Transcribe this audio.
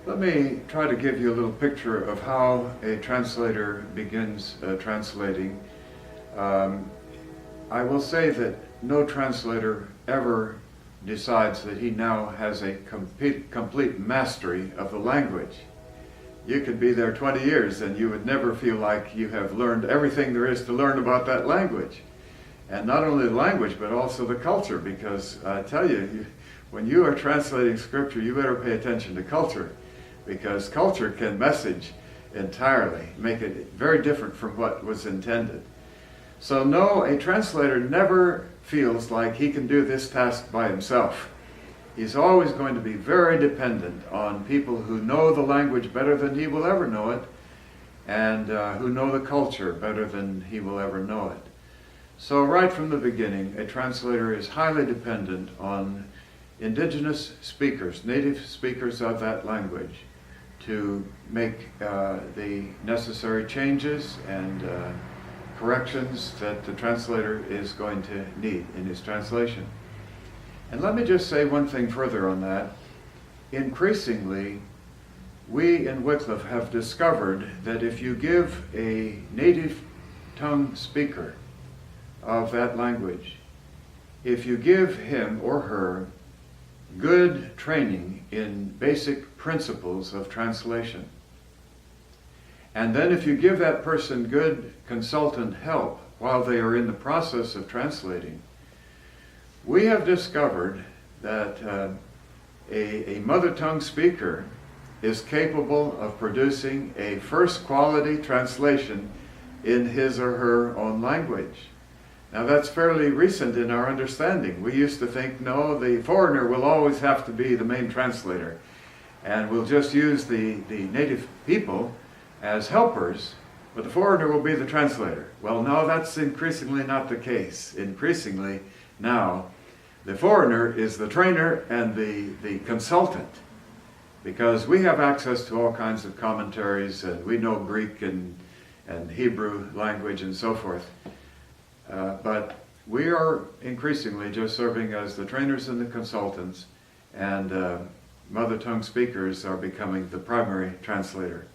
Let me try to give you a little picture of how a translator begins translating. Um, I will say that no translator ever decides that he now has a complete mastery of the language. You could be there 20 years and you would never feel like you have learned everything there is to learn about that language. And not only the language, but also the culture, because I tell you, when you are translating scripture, you better pay attention to culture, because culture can message entirely, make it very different from what was intended. So no, a translator never feels like he can do this task by himself. He's always going to be very dependent on people who know the language better than he will ever know it, and who know the culture better than he will ever know it. So right from the beginning, a translator is highly dependent on indigenous speakers, native speakers of that language, to make the necessary changes and corrections that the translator is going to need in his translation. And let me just say one thing further on that. Increasingly, we in Wycliffe have discovered that if you give a native tongue speaker of that language, if you give him or her good training in basic principles of translation, and then if you give that person good consultant help while they are in the process of translating, we have discovered that a mother tongue speaker is capable of producing a first quality translation in his or her own language. Now that's fairly recent in our understanding. We used to think, no, the foreigner will always have to be the main translator, and we'll just use the native people as helpers, but the foreigner will be the translator. Well, no, that's increasingly not the case. Increasingly now, the foreigner is the trainer and the consultant, because we have access to all kinds of commentaries, and we know Greek and Hebrew language and so forth. But we are increasingly just serving as the trainers and the consultants, and mother tongue speakers are becoming the primary translator.